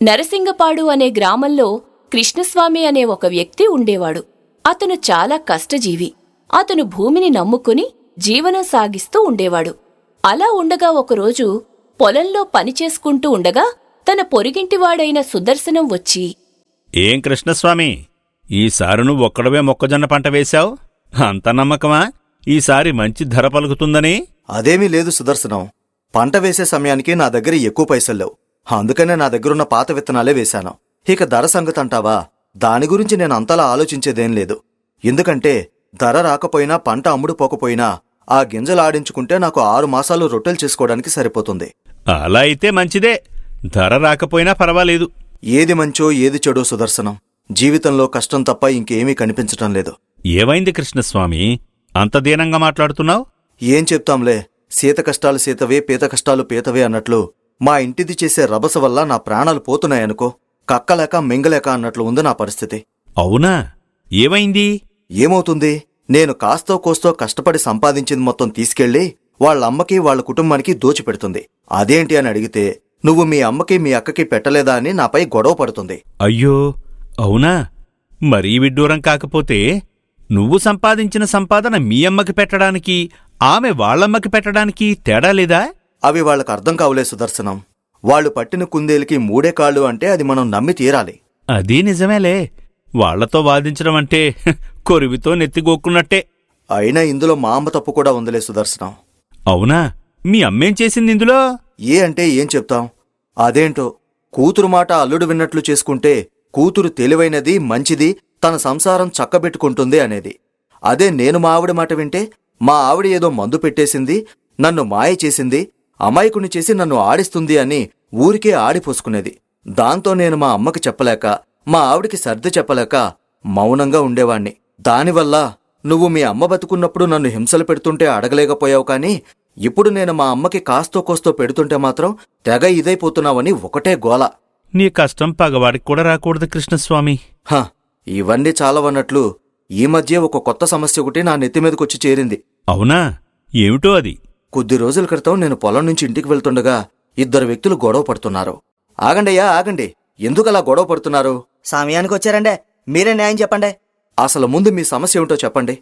నరసింగపాడు అనే గ్రామంలో కృష్ణస్వామి అనే ఒక వ్యక్తి ఉండేవాడు. అతను చాలా కష్టజీవి. అతను భూమిని నమ్ముకుని జీవనం సాగిస్తూ ఉండేవాడు. అలా ఉండగా ఒకరోజు పొలంలో పనిచేసుకుంటూ ఉండగా తన పొరిగింటివాడైన సుదర్శనం వచ్చి, ఏం కృష్ణస్వామి, ఈసారి నువ్వొక్కడవే మొక్కజొన్న పంట వేశావు? అంత నమ్మకమా ఈసారి మంచి ధర పలుకుతుందని? అదేమీ లేదు సుదర్శనం. పంట వేసే సమయానికి నా దగ్గర ఎక్కువ పైసల్లేవు. అందుకనే నా దగ్గరున్న పాత విత్తనాలే వేశాను. ఇక ధర సంగతంటావా? దాని గురించి నేను అంతలా ఆలోచించేదేం లేదు. ఎందుకంటే ధర రాకపోయినా పంట అమ్ముడుపోకపోయినా ఆ గింజలు ఆడించుకుంటే నాకు 6 మాసాలు రొట్టెలు చేసుకోవడానికి సరిపోతుంది. అలా అయితే మంచిదే. ధర రాకపోయినా పర్వాలేదు. ఏది మంచో ఏది చెడో సుదర్శనం, జీవితంలో కష్టం తప్ప ఇంకేమీ కనిపించటం లేదు. ఏమైంది కృష్ణస్వామి, అంత దీనంగా మాట్లాడుతున్నావు? ఏం చెప్తాంలే, సీత కష్టాలు సీతవే, పీత కష్టాలు పీతవే అన్నట్లు మా ఇంటిది చేసే రభస వల్ల నా ప్రాణాలు పోతున్నాయనుకో. కక్కలేక మింగలేక అన్నట్లు ఉంది నా పరిస్థితి. అవునా? ఏమైంది? ఏమవుతుంది? నేను కాస్తో కోస్తో కష్టపడి సంపాదించింది మొత్తం తీసుకెళ్లి వాళ్ళమ్మకి వాళ్ళ కుటుంబానికి దోచిపెడుతుంది. అదేంటి అని అడిగితే నువ్వు మీ అమ్మకి మీ అక్కకి పెట్టలేదా అని నాపై గొడవ పడుతుంది. అయ్యో, అవునా? మరీ విడ్డూరం కాకపోతే నువ్వు సంపాదించిన సంపాదన మీ అమ్మకి పెట్టడానికి, ఆమె వాళ్ళమ్మకి పెట్టడానికి తేడా లేదా? అవి వాళ్ళకు అర్థం కావులే సుదర్శనం. వాళ్లు పట్టిన కుందేలికి 3 కాళ్ళు అంటే అది మనం నమ్మి తీరాలి. అదీ నిజమేలే. వాళ్లతో వాదించడం అంటే కొరివితో నెత్తిగోక్కున్నట్టే. అయినా ఇందులో మా అమ్మ తప్పు కూడా ఉందిలే సుదర్శనం. అవునా? మీ అమ్మేం చేసింది ఇందులో? ఏ అంటే ఏం చెప్తాం? అదేంటో, కూతురు మాట అల్లుడు విన్నట్లు చేసుకుంటే కూతురు తెలివైనది, మంచిది, తన సంసారం చక్కబెట్టుకుంటుంది అనేది. అదే నేను మా ఆవిడ మాట వింటే మా ఆవిడ ఏదో మందు పెట్టేసింది, నన్ను మాయ చేసింది, అమాయకుని చేసి నన్ను ఆడిస్తుంది అని ఊరికే ఆడిపోసుకునేది. దాంతో నేను మా అమ్మకి చెప్పలేక, మా ఆవిడికి సర్ది చెప్పలేక మౌనంగా ఉండేవాణ్ణి. దానివల్ల నువ్వు మీ అమ్మ బతుకున్నప్పుడు నన్ను హింసలు పెడుతుంటే అడగలేకపోయావు, కానీ ఇప్పుడు నేను మా అమ్మకి కాస్తో కోస్తో పెడుతుంటే మాత్రం తెగ ఇదైపోతున్నావని ఒకటే గోల. నీ కష్టం పగవాడికి కూడా రాకూడదు కృష్ణస్వామి. ఇవన్నీ చాలవన్నట్లు ఈ మధ్య ఒక కొత్త సమస్య ఒకటి నా నెత్తిమీదకొచ్చి చేరింది. అవునా? ఏమిటో అది? కొద్ది రోజుల క్రితం నేను పొలం నుంచి ఇంటికి వెళ్తుండగా 2 వ్యక్తులు గొడవ పడుతున్నారు. ఆగండయ్యా, ఆగండి, ఎందుకలా గొడవ పడుతున్నారు? సమయానికి వచ్చారండే, మీరే న్యాయం చెప్పండి. అసలు ముందు మీ సమస్య ఏమిటో చెప్పండి.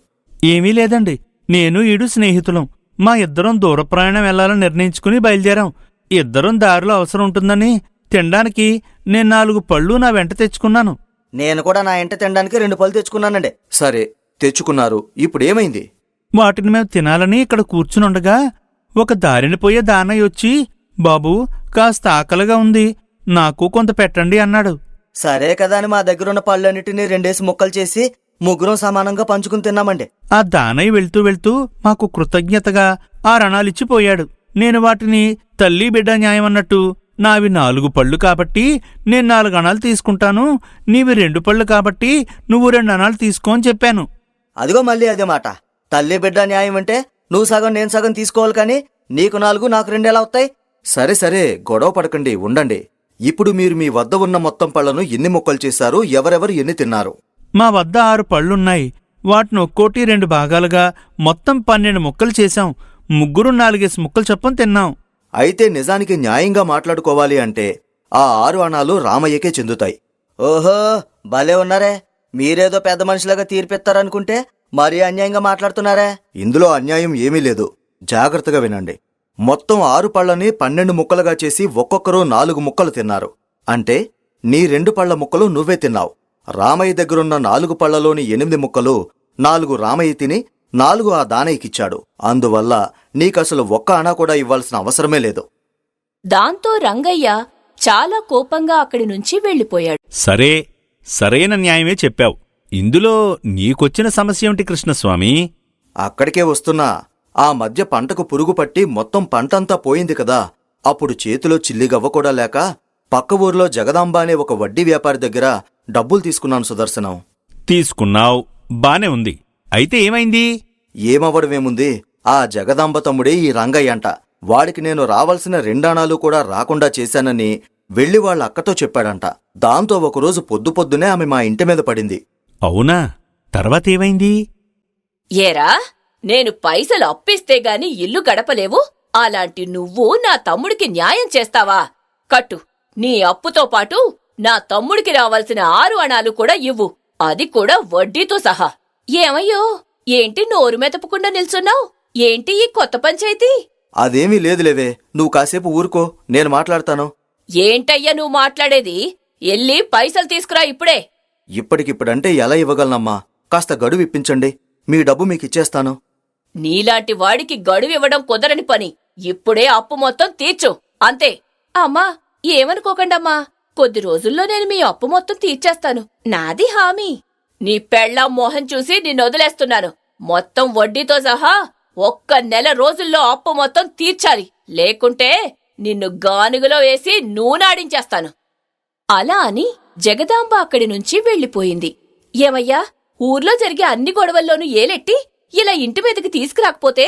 ఏమీ లేదండి, నేను ఈడు స్నేహితులం. మా ఇద్దరం దూర ప్రయాణం వెళ్లాలని నిర్ణయించుకుని బయలుదేరాం. ఇద్దరం దారిలో అవసరం ఉంటుందని తినడానికి నేను 4 పళ్ళు నా వెంట తెచ్చుకున్నాను. నేను కూడా నా ఇంట తినడానికి 2 పళ్ళు తెచ్చుకున్నానండి. సరే, తెచ్చుకున్నారు. ఇప్పుడేమైంది? వాటిని మేము తినాలని ఇక్కడ కూర్చునుండగా ఒక దారిన పోయే దానయ్య వచ్చి, బాబూ, కాస్త ఆకలిగా ఉంది, నాకు కొంత పెట్టండి అన్నాడు. సరే కదా అని మా దగ్గరున్న పళ్ళన్నిటినీ 2 ముక్కలు చేసి ముగ్గురం సమానంగా పంచుకుని తిన్నామండి. ఆ దానయ్య వెళ్తూ వెళ్తూ మాకు కృతజ్ఞతగా 6 అణాలిచ్చిపోయాడు. నేను వాటిని తల్లి బిడ్డ న్యాయమన్నట్టు, నావి 4 పళ్ళు కాబట్టి నేను 4 అణాలు తీసుకుంటాను, నీవి 2 పళ్ళు కాబట్టి నువ్వు 2 అణాలు తీసుకో అని చెప్పాను. అదిగో మళ్ళీ అదే మాట. తల్లి బిడ్డ న్యాయం అంటే నువ్వు సగం నేను సగం తీసుకోవాలి, కానీ నీకు 4 నాకు 2 ఎలా వస్తాయి? సరే సరే, గొడవ పడకండి, ఉండండి. ఇప్పుడు మీరు మీ వద్ద ఉన్న మొత్తం పళ్లను ఎన్ని ముక్కలు చేశారు? ఎవరెవరు ఎన్ని తిన్నారు? మా వద్ద 6 పళ్ళున్నాయి. వాటిని ఒక్కోటి 2 భాగాలుగా మొత్తం 12 ముక్కలు చేశాం. ముగ్గురు 4 ముక్కలు చొప్పున తిన్నాం. అయితే నిజానికి న్యాయంగా మాట్లాడుకోవాలి అంటే ఆ 6 అణాలు రామయ్యకే చెందుతాయి. ఓహో, భలే ఉన్నారే. మీరేదో పెద్ద మనిషిలాగా తీర్పిస్తారనుకుంటే మరీ అన్యాయంగా మాట్లాడుతున్నారే. ఇందులో అన్యాయం ఏమీ లేదు. జాగ్రత్తగా వినండి. మొత్తం 6 పళ్లని 12 ముక్కలుగా చేసి ఒక్కొక్కరు 4 ముక్కలు తిన్నారు. అంటే నీ 2 పళ్ల ముక్కలు నువ్వే తిన్నావు. రామయ్య దగ్గరున్న 4 పళ్లలోని 8 ముక్కలు 4 రామయ్య తిని 4 ఆ దానయ్యకిచ్చాడు. అందువల్ల నీకసలు 1 అణా కూడా ఇవ్వాల్సిన అవసరమే లేదు. దాంతో రంగయ్య చాలా కోపంగా అక్కడి నుంచి వెళ్ళిపోయాడు. సరే, సరైన న్యాయమే చెప్పావు. ఇందులో నీకొచ్చిన సమస్య ఏమిటి కృష్ణస్వామి? అక్కడికే వస్తున్నా. ఆ మధ్య పంటకు పురుగు పట్టి మొత్తం పంటంతా పోయింది కదా. అప్పుడు చేతిలో చిల్లిగవ్వ కూడా లేక పక్క ఊర్లో జగదాంబ అనే ఒక వడ్డీ వ్యాపారి దగ్గర డబ్బులు తీసుకున్నాను సుదర్శనం. తీసుకున్నావు, బానే ఉంది. అయితే ఏమైంది? ఏమవ్వడమేముంది, ఆ జగదాంబ తమ్ముడే ఈ రంగయ్య అంట. వాడికి నేను రావాల్సిన 2 అణాలు కూడా రాకుండా చేశానని వెళ్లి వాళ్ళ అక్కతో చెప్పాడంట. దాంతో ఒకరోజు పొద్దుపొద్దునే ఆమె మా ఇంటి మీద పడింది. అవునా? తర్వాతేమైంది? ఏరా, నేను పైసలు అప్పిస్తే గాని ఇల్లు గడపలేవు, అలాంటి నువ్వు నా తమ్ముడికి న్యాయం చేస్తావా? కట్టు, నీ అప్పుతో పాటు నా తమ్ముడికి రావాల్సిన 6 అణాలు కూడా ఇవ్వు, అది కూడా వడ్డీతో సహా. ఏమయ్యో, ఏంటి నోరు మెతపకుండా నిల్చున్నావు? ఏంటి ఈ కొత్త పంచాయతీ? అదేమీ లేదులేవే, నువ్వు కాసేపు ఊరుకో, నేను మాట్లాడతాను. ఏంటయ్యా నువ్వు మాట్లాడేది? ఎల్లి పైసలు తీసుకురా ఇప్పుడే. ఇప్పటికిప్పుడంటే ఎలా ఇవ్వగలనమ్మా? కాస్త గడువు ఇప్పించండి, మీ డబ్బు మీకిచ్చేస్తాను. నీలాంటి వాడికి గడువివ్వడం కుదరని పని. ఇప్పుడే అప్పు మొత్తం తీర్చు, అంతే. అమ్మా, ఏమనుకోకండమ్మా, కొద్ది రోజుల్లో నేను మీ అప్పు మొత్తం తీర్చేస్తాను, నాది హామీ. నీ పెళ్ళాం మోహం చూసి నిన్నొదిలేస్తున్నాను. మొత్తం వడ్డీతో సహా 1 నెల రోజుల్లో అప్పు మొత్తం తీర్చాలి, లేకుంటే నిన్ను గానుగులో వేసి నూనాడించేస్తాను. అలా అని జగదాంబ అక్కడి నుంచి వెళ్ళిపోయింది. ఏమయ్యా, ఊర్లో జరిగే అన్ని గొడవల్లోనూ ఏలెట్టి ఇలా ఇంటి మీదకి తీసుకురాకపోతే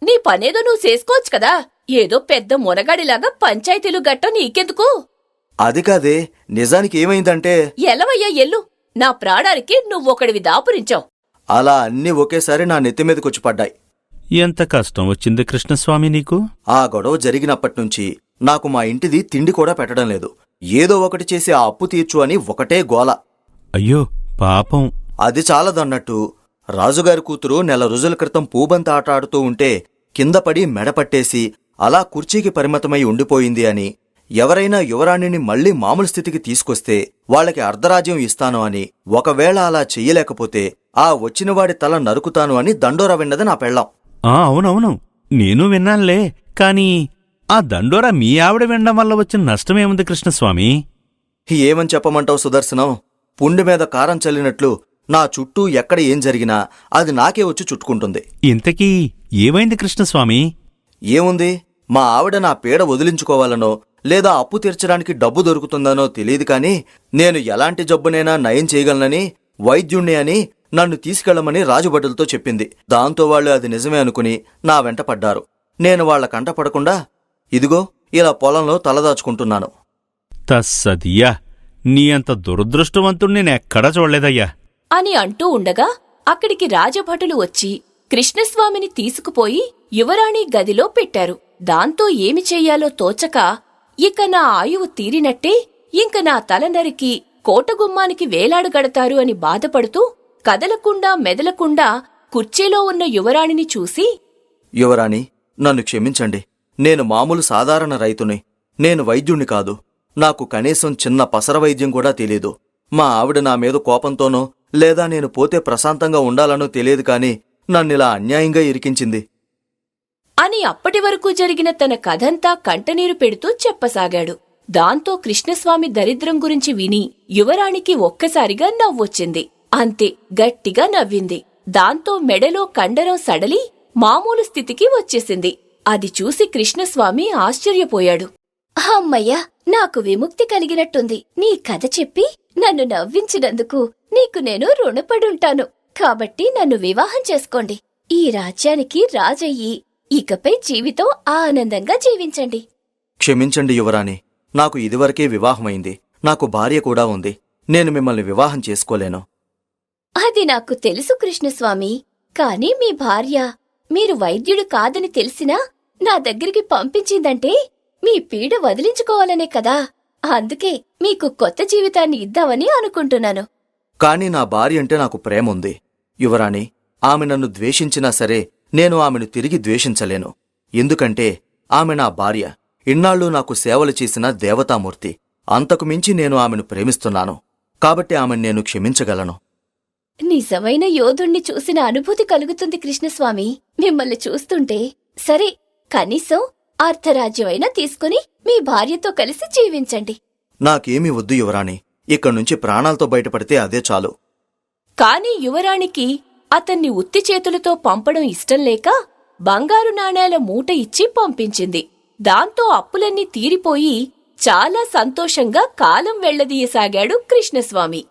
నీ పనేదో నువ్వు చేసుకోవచ్చు కదా. ఏదో పెద్ద మునగాడిలాగా పంచాయతీలు గట్ట నీకెందుకు? అది కాదే, నిజానికి ఏమైందంటే... ఎలవయ్యా ఎల్లు, నా ప్రాణానికి నువ్వొకడివి దాపురించావు. అలా అన్నీ ఒకేసారి నా నెత్తిమీదకొచ్చి పడ్డాయి. ఎంత కష్టం వచ్చింది కృష్ణస్వామి నీకు? ఆ గొడవ జరిగినప్పట్నుంచి నాకు మా ఇంటిది తిండి కూడా పెట్టడం లేదు. ఏదో ఒకటి చేసి ఆ అప్పు తీర్చు అని ఒకటే గోల. అయ్యో పాపం. అది చాలదన్నట్టు రాజుగారి కూతురు నెల రోజుల క్రితం పూబంత ఆట ఆడుతూ ఉంటే కిందపడి మెడపట్టేసి అలా కుర్చీకి పరిమితమై ఉండిపోయింది అని, ఎవరైనా యువరాణిని మళ్లీ మామూలు స్థితికి తీసుకొస్తే వాళ్లకి అర్ధరాజ్యం ఇస్తాను అని, ఒకవేళ అలా చెయ్యలేకపోతే ఆ వచ్చినవాడి తల నరుకుతాను అని దండోరా విన్నది నా పెళ్ళాం. అవునవును, నేను విన్నానులే. కాని ఆ దండోరా మీ ఆవిడ వినడం వల్ల వచ్చిన నష్టమేముంది కృష్ణస్వామి? ఏమని చెప్పమంటావు సుదర్శనం? పుండి మీద కారం చల్లినట్లు నా చుట్టూ ఎక్కడ ఏం జరిగినా అది నాకే వచ్చి చుట్టుకుంటుంది. ఇంతకీ ఏమైంది కృష్ణస్వామి? ఏముంది, మా ఆవిడ నా పీడ వదిలించుకోవాలనో లేదా అప్పు తీర్చడానికి డబ్బు దొరుకుతుందనో తెలియదు కాని, నేను ఎలాంటి జబ్బునైనా నయం చేయగలనని, వైద్యుణ్ణి అని నన్ను తీసుకెళ్లమని రాజుభటులతో చెప్పింది. దాంతో వాళ్ళు అది నిజమే అనుకుని నా వెంట పడ్డారు. నేను వాళ్ల కంట పడకుండా ఇదిగో ఇలా పొలంలో తలదాచుకుంటున్నాను. తస్సదియ్యా, నీ అంత దురదృష్టవంతుణ్ణి నేనెక్కడా చూడలేదయ్యా అని అంటూ ఉండగా అక్కడికి రాజభటులు వచ్చి కృష్ణస్వామిని తీసుకుపోయి యువరాణి గదిలో పెట్టారు. దాంతో ఏమి చెయ్యాలో తోచక, ఇక నా ఆయువు తీరినట్టే, ఇంక నా తల నరికి కోటగుమ్మానికి వేలాడగడతారు అని బాధపడుతూ కదలకుండా మెదలకుండా కుర్చీలో ఉన్న యువరాణిని చూసి, యువరాణి, నన్ను క్షమించండి. నేను మామూలు సాధారణ రైతుని. నేను వైద్యుణ్ణి కాదు. నాకు కనీసం చిన్న పసర వైద్యం కూడా తెలీదు. మా ఆవిడ నా మీద కోపంతోనో లేదా నేను పోతే ప్రశాంతంగా ఉండాలనో తెలియదు కాని నన్నిలా అన్యాయంగా ఇరికించింది అని అప్పటివరకు జరిగిన తన కథంతా కంటనీరు పెడుతూ చెప్పసాగాడు. దాంతో కృష్ణస్వామి దరిద్రం గురించి విని యువరాణికి ఒక్కసారిగా నవ్వొచ్చింది. అంతే, గట్టిగా నవ్వింది. దాంతో మెడలో కండరం సడలి మామూలు స్థితికి వచ్చేసింది. అది చూసి కృష్ణస్వామి ఆశ్చర్యపోయాడు. అమ్మయ్యా, నాకు విముక్తి కలిగినట్టుంది. నీ కథ చెప్పి నన్ను నవ్వించినందుకు నీకు నేను రుణపడుంటాను. కాబట్టి నన్ను వివాహం చేసుకోండి. ఈ రాజ్యానికి రాజయ్యి ఇకపై జీవితం ఆనందంగా జీవించండి. క్షమించండి యువరాణి, నాకు ఇదివరకే వివాహమైంది. నాకు భార్య కూడా ఉంది. నేను మిమ్మల్ని వివాహం చేసుకోలేను. అది నాకు తెలుసు కృష్ణస్వామి. కాని మీ భార్య మీరు వైద్యుడు కాదని తెలిసినా నా దగ్గరికి పంపించిందంటే మీ పీడ వదిలించుకోవాలనే కదా. అందుకే మీకు కొత్త జీవితాన్ని ఇద్దామని అనుకుంటున్నాను. కాని నా భార్య అంటే నాకు ప్రేమ ఉంది యువరాణి. ఆమె నన్ను ద్వేషించినా సరే నేను ఆమెను తిరిగి ద్వేషించలేను. ఎందుకంటే ఆమె నా భార్య. ఇన్నాళ్ళు నాకు సేవలు చేసిన దేవతామూర్తి. అంతకుమించి నేను ఆమెను ప్రేమిస్తున్నాను. కాబట్టి ఆమెను నేను క్షమించగలను. నిజమైన యోధుణ్ణి చూసిన అనుభూతి కలుగుతుంది కృష్ణస్వామి మిమ్మల్ని చూస్తుంటే. సరే, కనీసం అర్ధరాజ్యమైనా తీసుకుని మీ భార్యతో కలిసి జీవించండి. నాకేమీ వద్దు యువరాణి. ఇక్కడ్నుంచి ప్రాణాలతో బయటపడితే అదే చాలు. కాని యువరాణికి అతన్ని ఉత్తి చేతులతో పంపడం ఇష్టం లేక బంగారు నాణేల మూట ఇచ్చి పంపించింది. దాంతో అప్పులన్నీ తీరిపోయి చాలా సంతోషంగా కాలం వెళ్లదీయసాగాడు కృష్ణస్వామి.